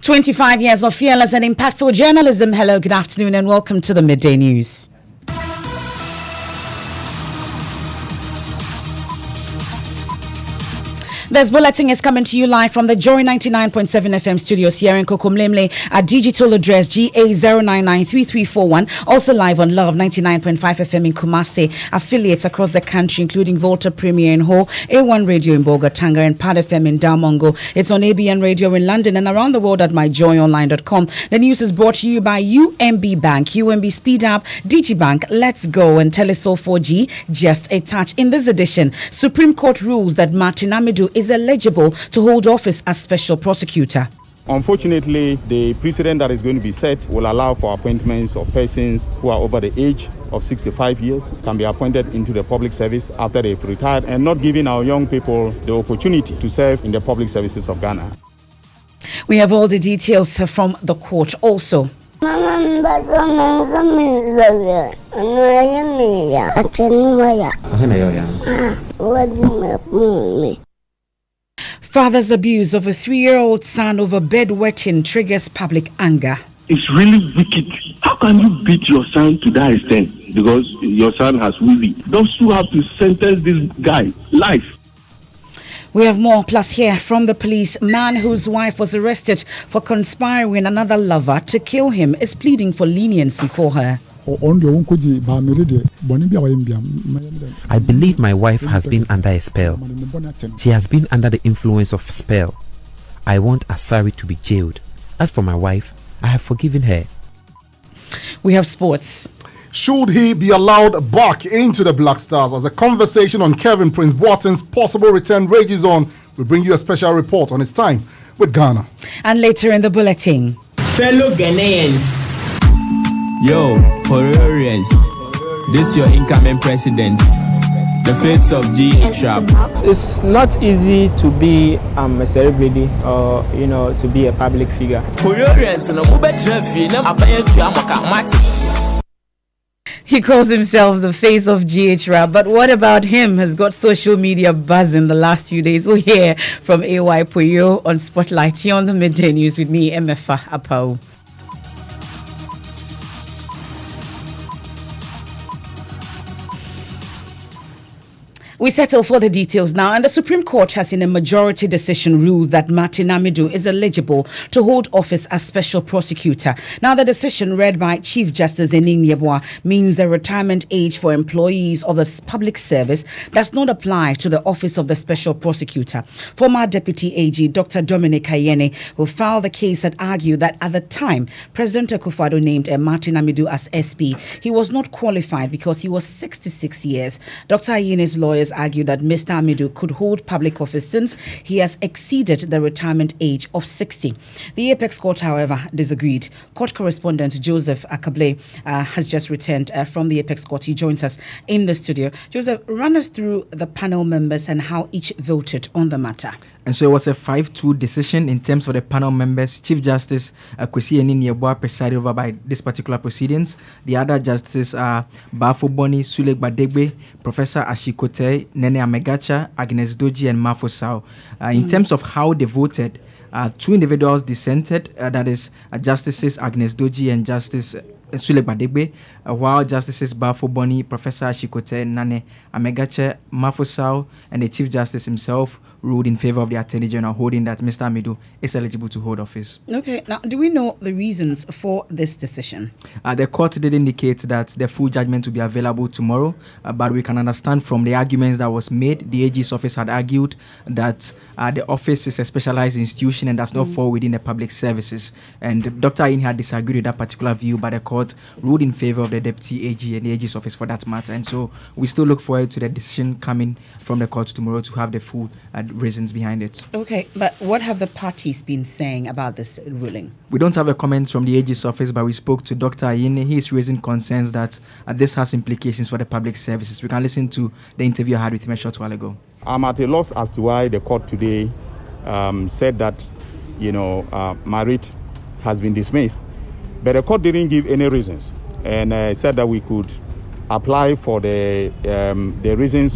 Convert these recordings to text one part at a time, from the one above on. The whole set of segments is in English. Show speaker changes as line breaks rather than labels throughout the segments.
25 years of fearless and impactful journalism. Hello, good afternoon, and welcome to the Midday News. This bulletin is coming to you live from the Joy 99.7 FM studios here in Kokomlemle at digital address GA0993341. Also live on Love 99.5 FM in Kumasi, affiliates across the country including Volta Premier in Ho, A1 Radio in Bogatanga, and Pad FM in Damongo. It's on ABN Radio in London and around the world at myjoyonline.com. The news is brought to you by UMB Bank, UMB Speed Up, DigiBank, Let's Go, and Teleso 4G. Just a touch. In this edition, Supreme Court rules that Martin Amidu is eligible to hold office as special prosecutor.
Unfortunately, the precedent that is going to be set will allow for appointments of persons who are over the age of 65 years, can be appointed into the public service after they've retired, and not giving our young people the opportunity to serve in the public services of Ghana.
We have all the details from the court also. Father's abuse of a 3-year-old son over bedwetting triggers public anger.
It's really wicked. How can you beat your son to that extent? Because your son has willy. Don't you have to sentence this guy life?
We have more. Plus here from the police, man whose wife was arrested for conspiring with another lover to kill him is pleading for leniency for her.
I believe my wife has been under a spell. She has been under the influence of spell. I want Asari to be jailed. As for my wife, I have forgiven her.
We have sports.
Should he be allowed back into the Black Stars? As a conversation on Kevin Prince Boateng's possible return rages on, we'll bring you a special report on his time with Ghana.
And later in the bulletin,
fellow Ghanaians, yo, for reference, this your incoming president, the face of G-Trap.
It's not easy to be a celebrity or, to be a public figure.
For reference,
he calls himself the face of GH-Rap, but what about him has got social media buzzing the last few days? We'll hear from AY Puyo on Spotlight here on the Midday News with me, Emefa Apawu. We settle for the details now, and the Supreme Court has in a majority decision ruled that Martin Amidu is eligible to hold office as special prosecutor. Now, the decision read by Chief Justice Ening Yeboah means the retirement age for employees of the public service does not apply to the office of the special prosecutor. Former Deputy AG Dr. Dominic Ayene, who filed the case, had argued that at the time President Akufo-Addo named Martin Amidu as SP, he was not qualified because he was 66 years. Dr. Ayene's lawyers argued that Mr. Amidu could hold public office since he has exceeded the retirement age of 60. The Apex Court, however, disagreed. Court correspondent Joseph Akable has just returned from the Apex Court. He joins us in the studio. Joseph, run us through the panel members and how each voted on the matter.
And so it was a 5-2 decision in terms of the panel members. Chief Justice Kwesi Ening Yeboah presided over by this particular proceedings. The other justices are Bafo Boni, Sule Gbadegbe, Professor Ashikote, Nene Amegacha, Agnes Doji, and Mafo Sao. In terms of how they voted, 2 individuals dissented, that is Justices Agnes Doji and Justice Sule Gbadegbe, while Justices Bafo Boni, Professor Ashikote, Nene Amegacha, Mafo Sao, and the Chief Justice himself ruled in favor of the Attorney General, holding that Mr. Amidu is eligible to hold office.
Okay, now do we know the reasons for this decision?
The court did indicate that the full judgment will be available tomorrow, but we can understand from the arguments that was made, the AG's office had argued that the office is a specialized institution and does not fall within the public services. And Dr. Ayene had disagreed with that particular view, but the court ruled in favor of the Deputy AG and the AG's office for that matter. And so we still look forward to the decision coming from the court tomorrow to have the full reasons behind it.
Okay, but what have the parties been saying about this ruling?
We don't have a comment from the AG's office, but we spoke to Dr. Ayene. He is raising concerns that this has implications for the public services. We can listen to the interview I had with him a short while ago.
I'm at a loss as to why the court today said that, my writ has been dismissed. But the court didn't give any reasons, and said that we could apply for the reasons,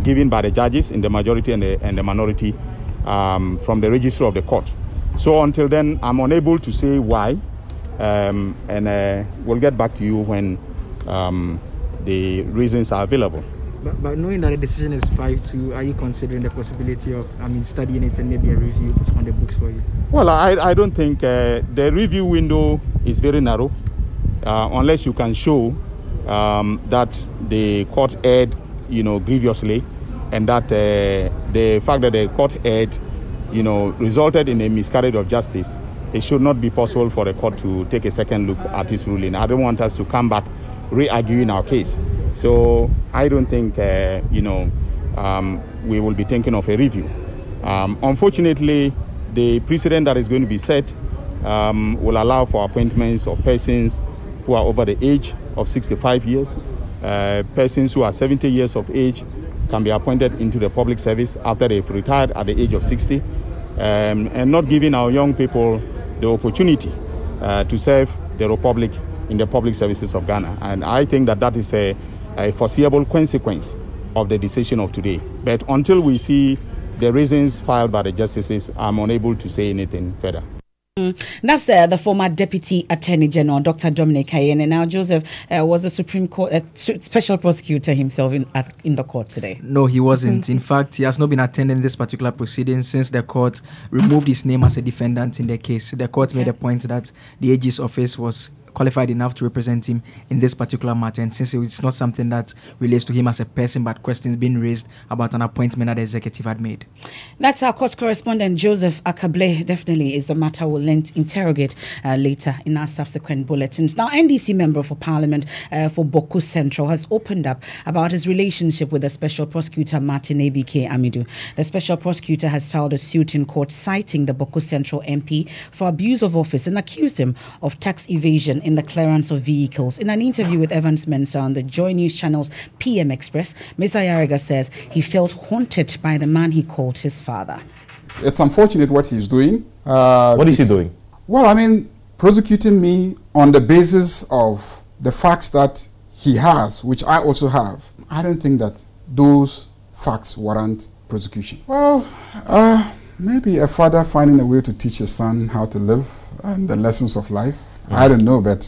given by the judges in the majority and the minority from the registry of the court. So until then, I'm unable to say why, and we'll get back to you when the reasons are available.
But knowing that the decision is 5-2, are you considering the possibility of, studying it and maybe a review on the books for you?
Well, I don't think the review window is very narrow, unless you can show that the court erred, grievously, and that the fact that the court erred, resulted in a miscarriage of justice. It should not be possible for the court to take a second look at this ruling. I don't want us to come back re-arguing our case. So I don't think, we will be thinking of a review. Unfortunately, the precedent that is going to be set will allow for appointments of persons who are over the age of 65 years. Persons who are 70 years of age can be appointed into the public service after they've retired at the age of 60, and not giving our young people the opportunity to serve the Republic in the public services of Ghana. And I think that is a foreseeable consequence of the decision of today. But until we see the reasons filed by the justices, I'm unable to say anything further.
That's the former Deputy Attorney General, Dr. Dominic Ayene. And now Joseph was the Supreme Court special prosecutor himself in the court today.
No, he wasn't. In fact, he has not been attending this particular proceeding since the court removed his name as a defendant in the case. The court made a point that the AG's office was qualified enough to represent him in this particular matter, and since it's not something that relates to him as a person, but questions being raised about an appointment that the executive had made.
That's our court correspondent Joseph Akable. Definitely is the matter we'll interrogate later in our subsequent bulletins. Now, NDC member for Parliament for Boku Central has opened up about his relationship with the Special Prosecutor Martin Abike Amidu. The Special Prosecutor has filed a suit in court citing the Boku Central MP for abuse of office and accused him of tax evasion in the clearance of vehicles. In an interview with Evans Mensah on the Joy News Channel's PM Express, Mr. Ayariga says he felt haunted by the man he called his father.
It's unfortunate what he's doing.
What is he doing?
Well, prosecuting me on the basis of the facts that he has, which I also have. I don't think that those facts warrant prosecution. Well, maybe a father finding a way to teach his son how to live and the lessons of life. I don't know, but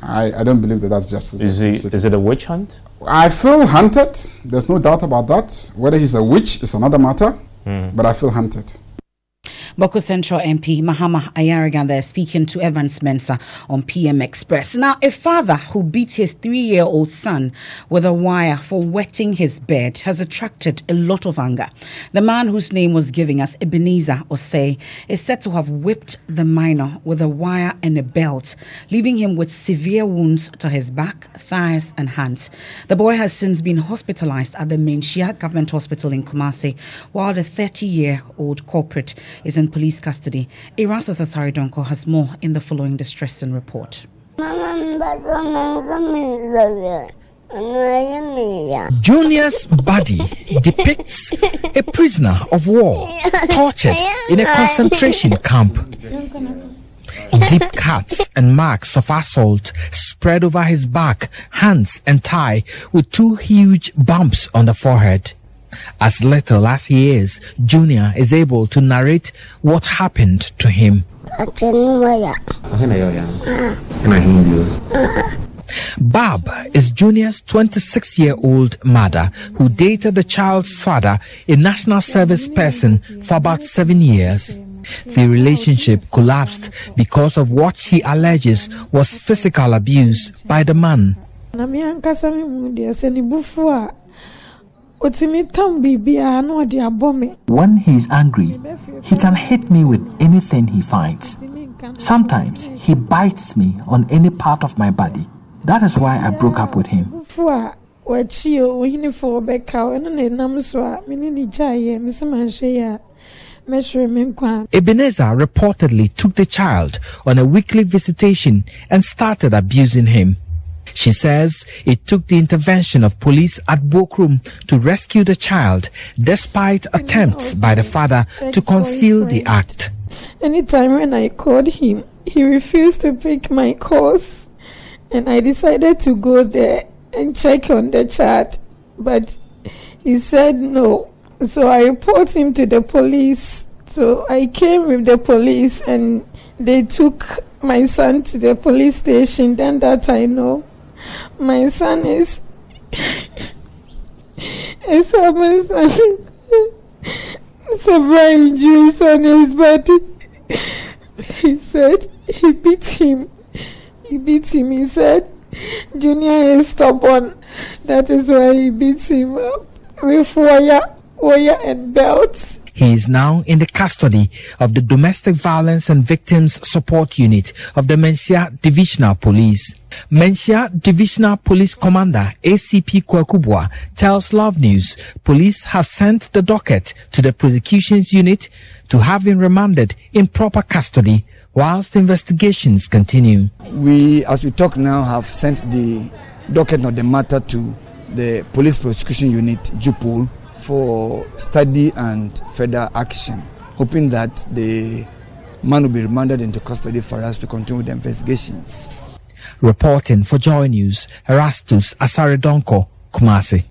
I don't believe that that's justice.
Is it a witch hunt?
I feel hunted. There's no doubt about that. Whether he's a witch is another matter, but I feel hunted.
Boku Central MP Mahama Ayariga there speaking to Evans Mensah on PM Express. Now, a father who beat his 3-year-old son with a wire for wetting his bed has attracted a lot of anger. The man whose name was given as Ebenezer Osei is said to have whipped the minor with a wire and a belt, leaving him with severe wounds to his back, thighs and hands. The boy has since been hospitalized at the Menchia Government Hospital in Kumasi, while the 30-year-old culprit is in police custody. Erastus Asaridonko has more in the following distressing report.
Junior's body depicts a prisoner of war tortured in a concentration camp. Deep cuts and marks of assault spread over his back, hands and thigh, with 2 huge bumps on the forehead. As little as he is, Junior is able to narrate what happened to him. Bob is Junior's 26-year-old mother who dated the child's father, a national service person, for about 7 years. The relationship collapsed because of what she alleges was physical abuse by the man. When he is angry, he can hit me with anything he finds. Sometimes he bites me on any part of my body. That is why I broke up with him. Ebenezer reportedly took the child on a weekly visitation and started abusing him. She says it took the intervention of police at Bokrum to rescue the child, despite attempts by the father to conceal the act.
Anytime when I called him, he refused to pick my calls, and I decided to go there and check on the child, but he said no. So I reported him to the police So I came with the police and they took my son to the police station. Then that I know my son is my son several injuries on his body. He said he beat him. He said Junior is stubborn. That is why he beats him up with wire and belts.
He is now in the custody of the Domestic Violence and Victims Support Unit of the Mensia Divisional Police. Mensia Divisional Police Commander ACP Kwakubwa tells Love News police have sent the docket to the prosecutions unit to have him remanded in proper custody whilst investigations continue.
We, as we talk now, have sent the docket of the matter to the Police Prosecution Unit, JUPOL, for study and further action, hoping that the man will be remanded into custody for us to continue with the investigations.
Reporting for Joy News, Erastus Asaredonko, Kumasi.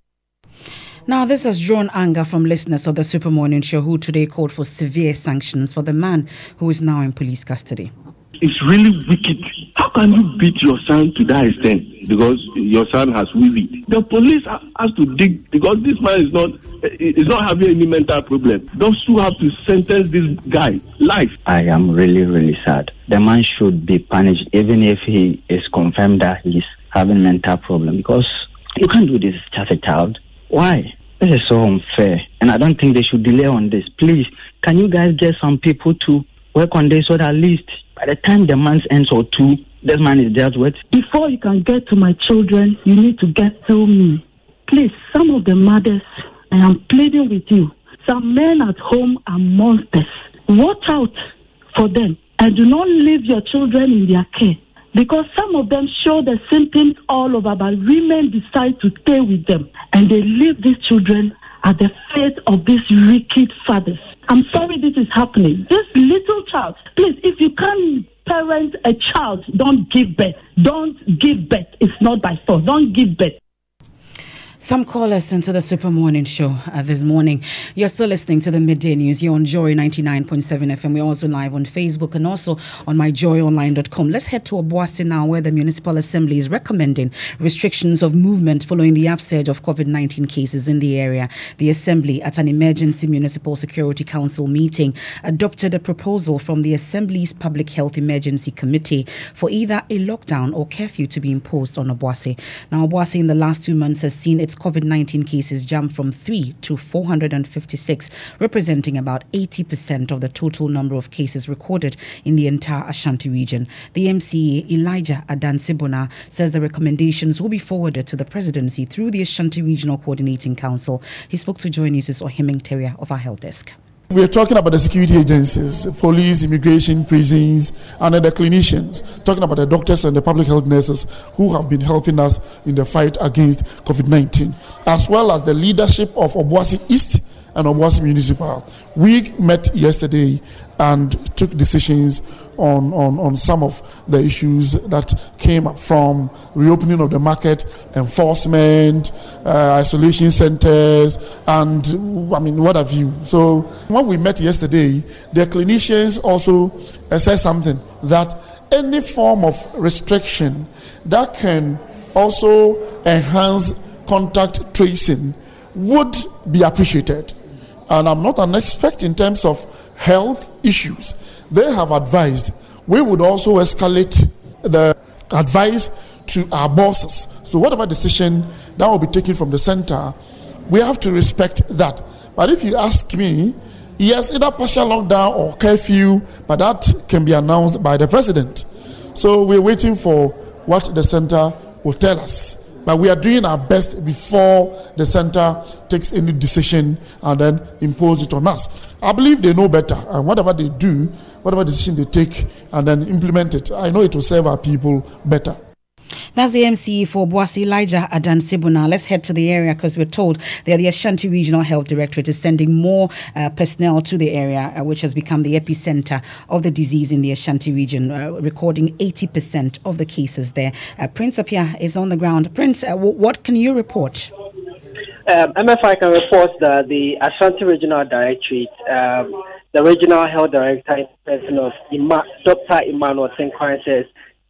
Now, this has drawn anger from listeners of the Super Morning Show who today called for severe sanctions for the man who is now in police custody.
It's really wicked. How can you beat your son to that extent because your son has wiwi? The police has to dig because this man is not having any mental problem. Those who have to sentence this guy life.
I am really, really sad. The man should be punished even if he is confirmed that he's having mental problem because you can't do this as a child. Why? This is so unfair, and I don't think they should delay on this. Please, can you guys get some people to work on this so that at least by the time the month ends or two, this man is dealt with?
Before you can get to my children, you need to get through me. Please, some of the mothers, I am pleading with you. Some men at home are monsters. Watch out for them and do not leave your children in their care. Because some of them show the symptoms all over, but women decide to stay with them. And they leave these children at the fate of these wicked fathers. I'm sorry this is happening. This little child, please, if you can't parent a child, don't give birth. Don't give birth. It's not by force. Don't give birth.
Some callers into the Super Morning Show this morning. You're still listening to the Midday News. You're on Joy 99.7 FM. We're also live on Facebook and also on myjoyonline.com. Let's head to Obuasi now, where the Municipal Assembly is recommending restrictions of movement following the upsurge of COVID-19 cases in the area. The Assembly, at an emergency Municipal Security Council meeting, adopted a proposal from the Assembly's Public Health Emergency Committee for either a lockdown or curfew to be imposed on Obuasi. Now, Obuasi in the last 2 months has seen its COVID-19 cases jump from 3 to 456, representing about 80% of the total number of cases recorded in the entire Ashanti region. The MCA, Elijah Adansibona, says the recommendations will be forwarded to the presidency through the Ashanti Regional Coordinating Council. He spoke to Joy News' Ohiming Teria of our health desk.
We are talking about the security agencies, police, immigration, prisons, and the clinicians, talking about the doctors and the public health nurses who have been helping us in the fight against COVID-19, as well as the leadership of Obuasi East and Obuasi Municipal. We met yesterday and took decisions on some of the issues that came up from reopening of the market, enforcement, isolation centers, and what have you. So when we met yesterday, the clinicians also said something that any form of restriction that can also enhance contact tracing would be appreciated. And I'm not an expert in terms of health issues. They have advised we would also escalate the advice to our bosses. So whatever decision that will be taken from the center, we have to respect that. But if you ask me, yes, either partial lockdown or curfew, but that can be announced by the president. So we're waiting for what the center will tell us. But we are doing our best before the center takes any decision and then impose it on us. I believe they know better, and whatever they do, whatever decision they take, and then implement it, I know it will serve our people better.
That's the MCE for Obuasi, Elijah Adansibona. Let's head to the area because we're told that the Ashanti Regional Health Directorate is sending more personnel to the area, which has become the epicenter of the disease in the Ashanti region, recording 80% of the cases there. Prince Apia is on the ground. Prince, what can you report?
MFI can report that the Ashanti Regional Directorate the regional health director in person of Dr. Emmanuel Tenkwan says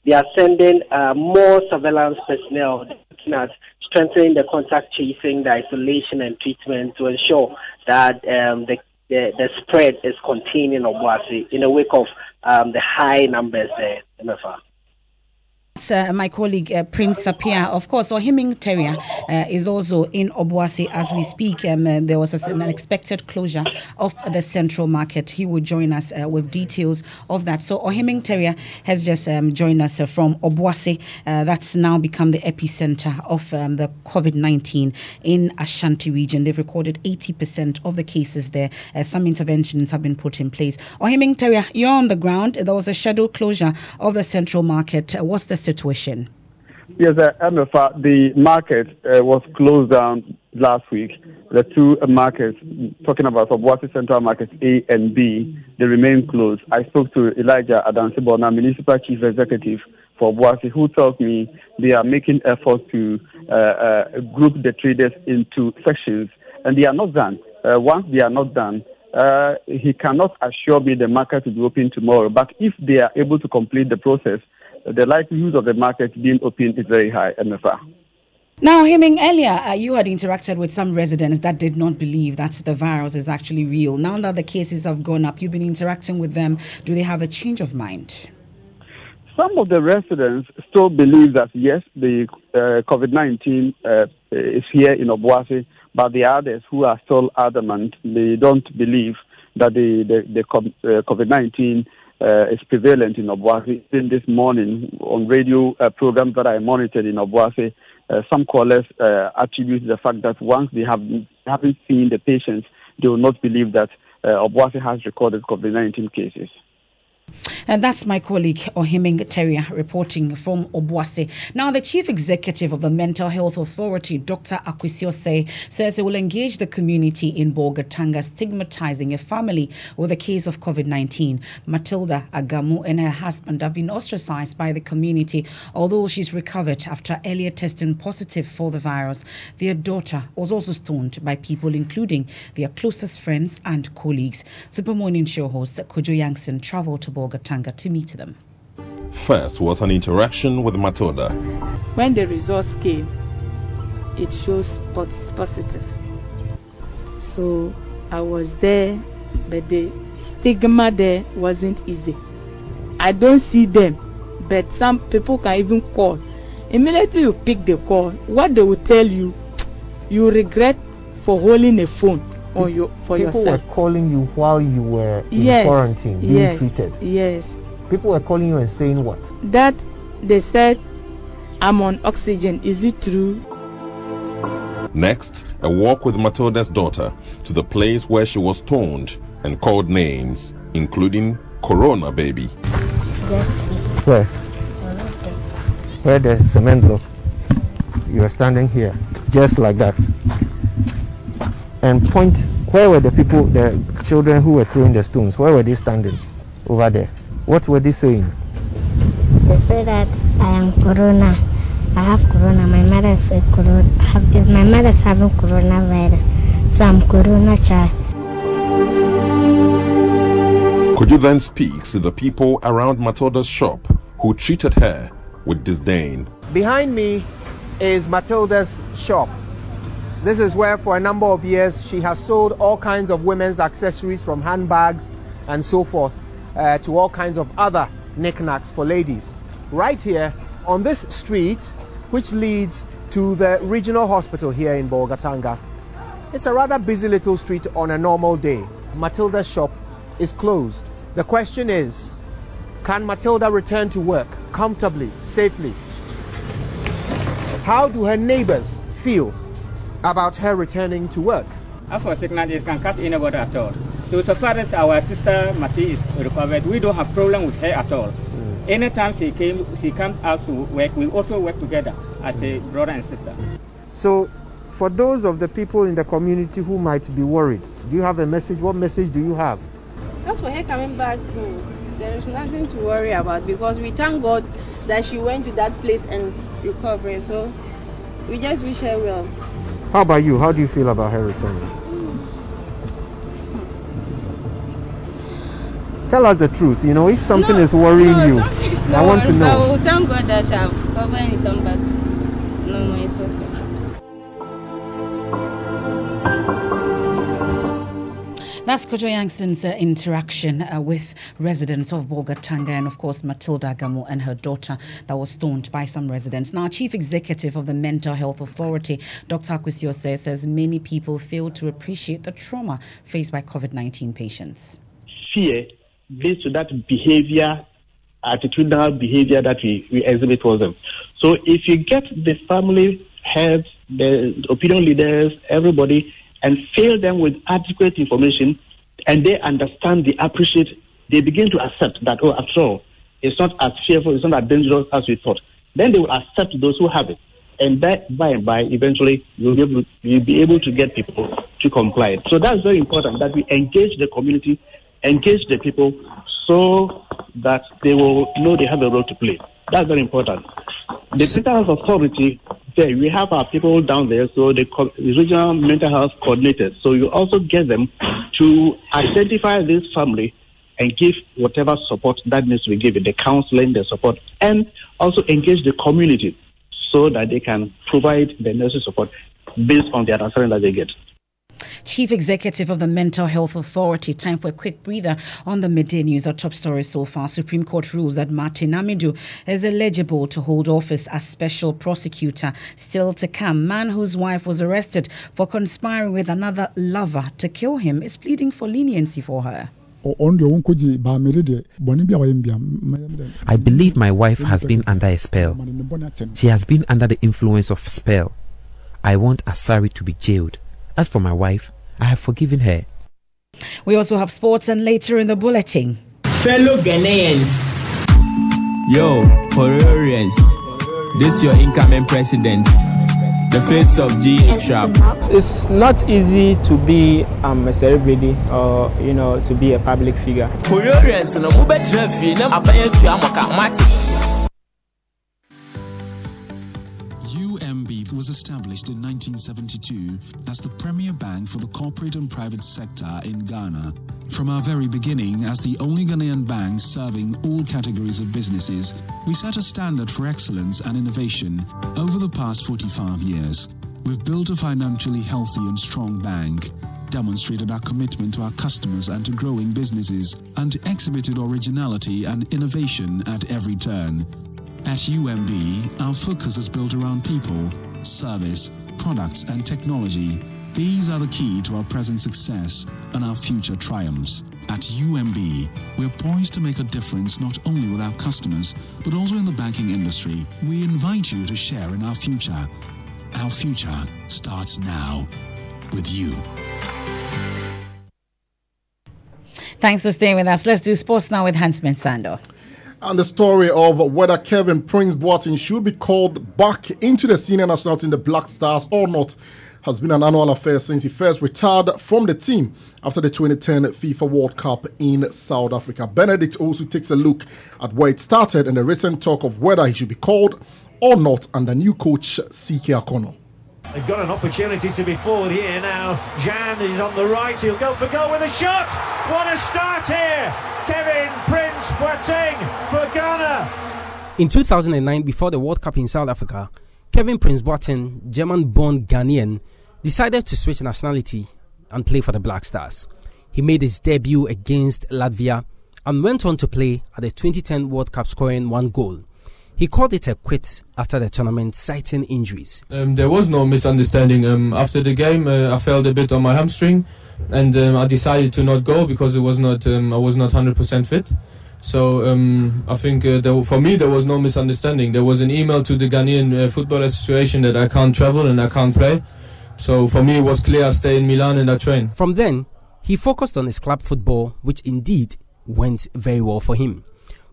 they are sending more surveillance personnel looking at strengthening the contact tracing, the isolation and treatment to ensure that the spread is contained in Obuasi in the wake of the high numbers there, Emefa.
My colleague Prince Sapia, of course, Ohiming Terrier is also in Obuasi as we speak. There was an unexpected closure of the central market. He will join us with details of that. So Ohiming Terrier has just joined us from Obuasi. That's now become the epicenter of the COVID-19 in Ashanti region. They've recorded 80% of the cases there. Some interventions have been put in place. Ohiming Terrier, you're on the ground. There was a scheduled closure of the central market. What's the situation?
Yes, Emefa, the market was closed down last week. The two markets, talking about Obuasi Central Market A and B, they remain closed. I spoke to Elijah Adansibona, Municipal Chief Executive for Obuasi, who tells me they are making efforts to group the traders into sections, and they are not done. Once they are not done, he cannot assure me the market will be open tomorrow. But if they are able to complete the process, the likelihood of the market being open is very high, Emefa.
Now, Heming, earlier you had interacted with some residents that did not believe that the virus is actually real. Now that the cases have gone up, you've been interacting with them. Do they have a change of mind?
Some of the residents still believe that, yes, the COVID-19 is here in Obuasi, but the others who are still adamant, they don't believe that the COVID-19 is prevalent in Obuasi. Even this morning on radio programs that I monitored in Obuasi, some callers attribute the fact that once they haven't seen the patients, they will not believe that Obuasi has recorded COVID-19 cases.
And that's my colleague Ohiming Terrier reporting from Obuasi. Now, the Chief Executive of the Mental Health Authority, Dr. Akwesiose, says he will engage the community in Bolgatanga, stigmatizing a family with a case of COVID-19. Matilda Agamu and her husband have been ostracized by the community, although she's recovered after earlier testing positive for the virus. Their daughter was also stoned by people, including their closest friends and colleagues. Super Morning Show host Kojo Yankson traveled to Bolgatanga to meet them.
First was an interaction with Matilda.
When the results came, it shows positive. So I was there, but the stigma there wasn't easy. I don't see them, but some people can even call. Immediately you pick the call, what they will tell you, you regret for holding a phone for yourself.
People were calling you while you were in quarantine, being treated.
Yes.
People were calling you and saying what?
That they said, I'm on oxygen. Is it true?
Next, a walk with Matilda's daughter to the place where she was stoned and called names, including Corona Baby.
Where? Where the cement block. You were standing here, just like that. And point, where were the people, the children who were throwing the stones? Where were they standing? Over there. What were they saying?
They say that I am corona. I have corona. My mother said corona. My mother's having coronavirus. So I'm corona child.
Could you then speak to the people around Matilda's shop who treated her with disdain?
Behind me is Matilda's shop. This is where for a number of years she has sold all kinds of women's accessories, from handbags and so forth to all kinds of other knickknacks for ladies. Right here on this street, which leads to the regional hospital here in Bolgatanga. It's a rather busy little street on a normal day. Matilda's shop is closed. The question is, can Matilda return to work comfortably, safely? How do her neighbors feel about her returning to work?
For sickness, it can cut anybody at all. So far as our sister Mati is recovered, we don't have problem with her at all. Anytime she comes out to work, we also work together as a brother and sister.
So, for those of the people in the community who might be worried, do you have a message? What message do you have?
As for her coming back home, there is nothing to worry about, because we thank God that she went to that place and recovering. So we just wish her well.
How about you? How do you feel about her returning? Tell us the truth. You know, if something is worrying you, I want to know.
Thank God that I've covered it on, but no, it's okay.
That's Kojo Yangson's interaction with residents of Bolgatanga and, of course, Matilda Gamu and her daughter that was stoned by some residents. Now, Chief Executive of the Mental Health Authority, Dr. Akwesiose, says many people fail to appreciate the trauma faced by COVID-19 patients.
Fear leads to that behavior, attitudinal behavior that we exhibit towards them. So if you get the family heads, the opinion leaders, everybody, and fill them with adequate information, and they understand, they appreciate, they begin to accept that, oh, after all, it's not as fearful, it's not as dangerous as we thought. Then they will accept those who have it. And by and by, eventually, you'll be able to get people to comply. So that's very important, that we engage the community, engage the people, so that they will know they have a role to play. That's very important. The Mental Health Authority, there we have our people down there, so the regional mental health coordinators. So you also get them to identify this family and give whatever support that needs to be given, the counseling, the support, and also engage the community so that they can provide the necessary support based on the understanding that they get.
Chief Executive of the Mental Health Authority. Time for a quick breather on the midday news. Our top story so far. Supreme Court rules that Martin Amidu is eligible to hold office as special prosecutor. Still to come, man whose wife was arrested for conspiring with another lover to kill him is pleading for leniency for her.
I believe my wife has been under a spell. She has been under the influence of a spell. I want Asari to be jailed. As for my wife, I have forgiven her.
We also have sports and later in the bulletin.
Fellow Ghanaians, yo, Horarians, this your incoming president, the face of GA Sharp.
It's not easy to be a celebrity or, to be a public figure.
Horarians, no move at
UMB was established in 1972 as the premier bank for the corporate and private sector in Ghana. From our very beginning, as the only Ghanaian bank serving all categories of businesses, we set a standard for excellence and innovation over the past 45 years. We've built a financially healthy and strong bank, demonstrated our commitment to our customers and to growing businesses, and exhibited originality and innovation at every turn. At UMB, our focus is built around people, service, products and technology. These are the key to our present success and our future triumphs. At UMB, we're poised to make a difference not only with our customers, but also in the banking industry. We invite you to share in our future. Our future starts now with you.
Thanks for staying with us. Let's do sports now with Hansman Sando.
And the story of whether Kevin Prince Boateng should be called back into the senior national team, the Black Stars, or not, has been an annual affair since he first retired from the team after the 2010 FIFA World Cup in South Africa. Benedict also takes a look at where it started and the recent talk of whether he should be called or not under new coach CK Akono.
They've got an opportunity to be forward here now. Jan is on the right. He'll go for goal with a shot. What a start here. Kevin Prince Boateng for Ghana.
In 2009, before the World Cup in South Africa, Kevin Prince Boateng, German-born Ghanaian, decided to switch nationality and play for the Black Stars. He made his debut against Latvia and went on to play at the 2010 World Cup, scoring 1 goal. He called it a quit after the tournament, citing injuries.
There was no misunderstanding. After the game, I felt a bit on my hamstring, and I decided to not go because I was not 100% fit. So I think for me there was no misunderstanding. There was an email to the Ghanaian Football Association that I can't travel and I can't play. So for me it was clear I stay in Milan and I train.
From then, he focused on his club football, which indeed went very well for him.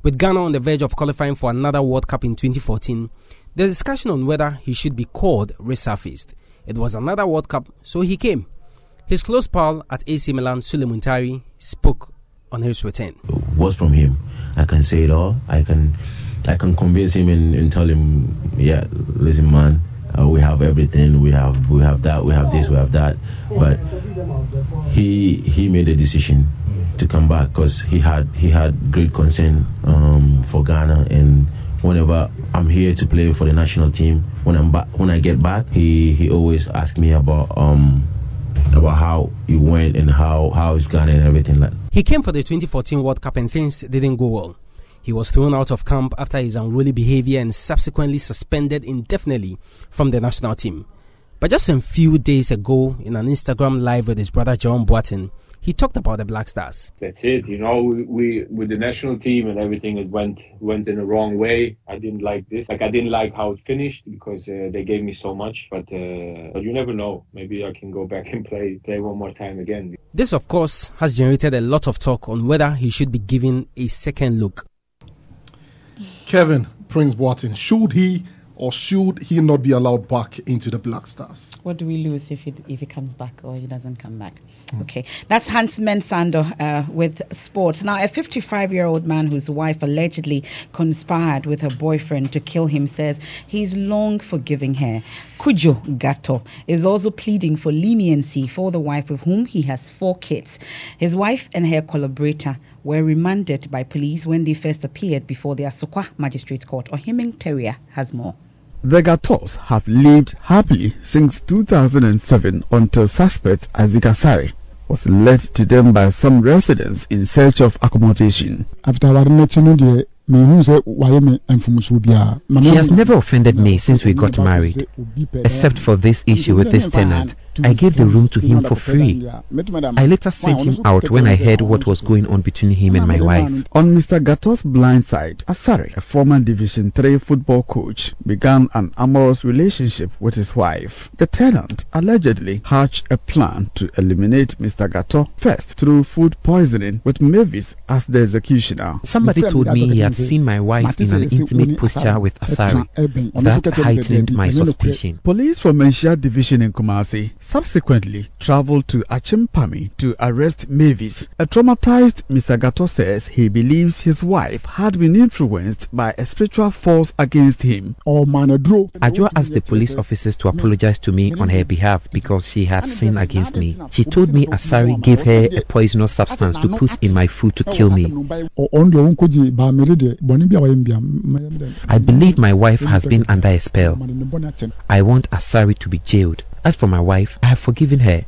With Ghana on the verge of qualifying for another World Cup in 2014, the discussion on whether he should be called resurfaced. It was another World Cup, so he came. His close pal at AC Milan, Sule Muntari, spoke on his return.
What's from him? I can say it all. I can convince him and tell him, yeah, listen, man, we have everything. We have that. We have this. We have that. But he made a decision. to come back because he had great concern for Ghana, and whenever I'm here to play for the national team, when I get back, he always asks me about how he went and how is Ghana and everything like that.
He came for the 2014 World Cup and things didn't go well. He was thrown out of camp after his unruly behavior and subsequently suspended indefinitely from the national team. But just a few days ago, in an Instagram live with his brother John Boateng, he talked about the Black Stars.
That's it. You know, we with the national team and everything, it went in the wrong way. I didn't like this. I didn't like how it finished because they gave me so much. But you never know. Maybe I can go back and play one more time again.
This, of course, has generated a lot of talk on whether he should be given a second look.
Kevin Prince Boateng, should he or should he not be allowed back into the Black Stars?
What do we lose if he comes back or he doesn't come back? Okay, that's Hans Mensando with sports. Now, a 55-year-old man whose wife allegedly conspired with her boyfriend to kill him says he's long forgiving her. Kujo Gato is also pleading for leniency for the wife with whom he has 4 kids. His wife and her collaborator were remanded by police when they first appeared before the Asokwa Magistrate Court. Ohiming Teria has more.
The Gatos have lived happily since 2007 until suspect Isaac Asare was led to them by some residents in search of accommodation.
After He
has never offended me since we got married, except for this issue with this tenant. I gave the room to him for free. I later sent him out when I heard what was going on between him and my wife.
On Mr. Gato's blind side, Asare, a former Division 3 football coach, began an amorous relationship with his wife. The tenant allegedly hatched a plan to eliminate Mr. Gato first through food poisoning, with Mavis as the executioner.
Somebody told me he had seen my wife in an intimate posture with Asare. That heightened my suspicion.
Police from Menshia Division in Kumasi subsequently traveled to Achimpami to arrest Mavis. A traumatized Mr. Gato says he believes his wife had been influenced by a spiritual force against him.
Adjoa asked the police officers to apologize to me on her behalf because she had sinned against me. She told me Asare gave her a poisonous substance to put in my food to kill me. I believe my wife has been under a spell. I want Asare to be jailed. As for my wife, I have forgiven her.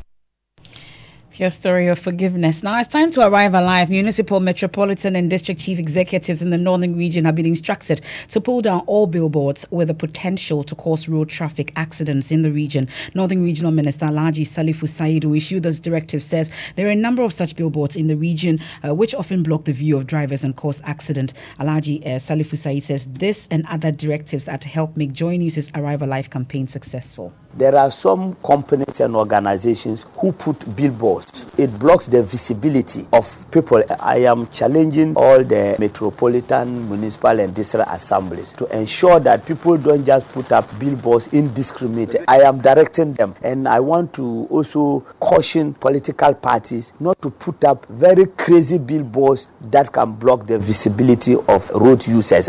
Your story of forgiveness. Now it's time to arrive alive. Municipal, metropolitan and district chief executives in the northern region have been instructed to pull down all billboards with the potential to cause road traffic accidents in the region. Northern Regional Minister Alhaji Salifu Said, who issued this directive, says there are a number of such billboards in the region which often block the view of drivers and cause accident. Alhaji Salifu Said says this and other directives are to help make Joy News' Arrive Alive campaign successful.
There are some companies and organizations who put billboards. It blocks the visibility of people. I am challenging all the metropolitan, municipal and district assemblies to ensure that people don't just put up billboards indiscriminately. I am directing them, and I want to also caution political parties not to put up very crazy billboards that can block the visibility of road users.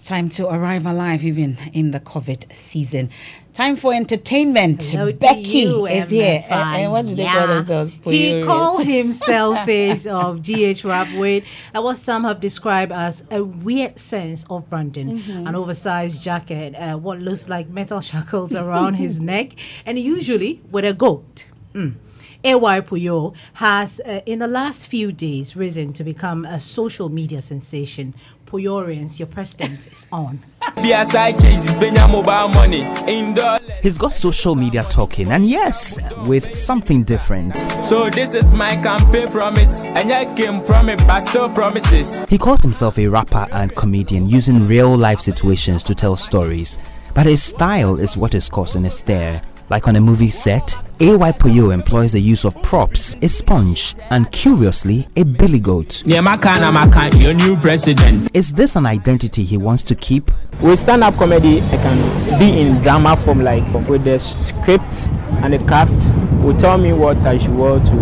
Time to arrive alive even in the COVID season. Time for entertainment.
Hello
Becky is here.
What did they call themselves? He called himself of GH Rap with what some have described as a weird sense of branding. An oversized jacket, what looks like metal shackles around his neck, and usually with a goat. AY Puyo has, in the last few days, risen to become a social media sensation. Puyorians, your president is on.
He's got social media talking, and yes, with something different.
So this is my campaign promise, and I came from it, but so promises.
He calls himself a rapper and comedian, using real life situations to tell stories. But his style is what is causing a stare. Like on a movie set, AY Puyo employs the use of props, a sponge, and curiously, a billy goat.
Your new president.
Is this an identity he wants to keep?
With stand-up comedy, I can be in drama form, like with the script and the cast will tell me what I should wear to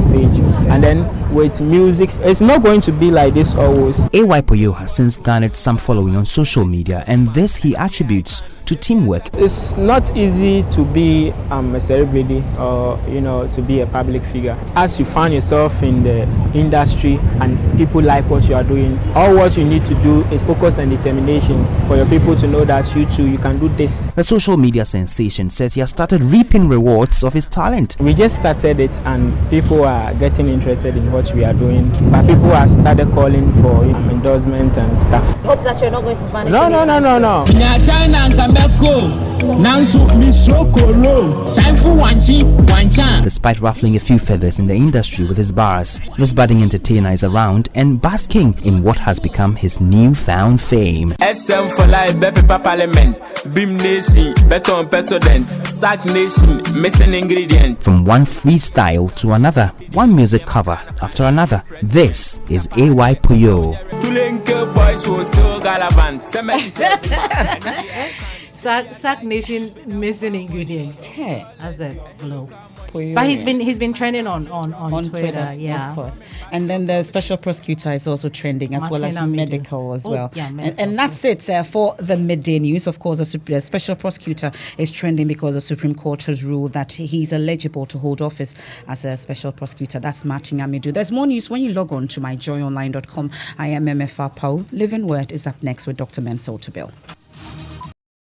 stage. And then with music, it's not going to be like this always.
AY Puyo has since garnered some following on social media, and this he attributes to teamwork.
It's not easy to be a celebrity or, to be a public figure. As you find yourself in the industry and people like what you are doing, all what you need to do is focus and determination for your people to know that you too, you can do this.
The social media sensation says he has started reaping rewards of his talent.
We just started it and people are getting interested in what we are doing, but people have started calling for endorsement and stuff.
Hope that you're not going to vanish.
No.
Despite ruffling a few feathers in the industry with his bars, this budding entertainer is around and basking in what has become his newfound fame.
SM for life, Bepepa Parliament, Beam Nation, Beton Petrodent, Starch Nation, missing ingredient.
From one freestyle to another, one music cover after another, this is AY Puyo.
Sack Nation missing ingredients. As a glow. But he's been trending on Twitter, yeah.
Of course. And then the special prosecutor is also trending as well as medical as well.
Yeah, medical.
And that's it for the midday news. Of course, the special prosecutor is trending because the Supreme Court has ruled that he's eligible to hold office as a special prosecutor. That's Martin Amidu. There's more news when you log on to myjoyonline.com. I am Emefa Apawu. Living Word is up next with Dr. Mensel Tobel.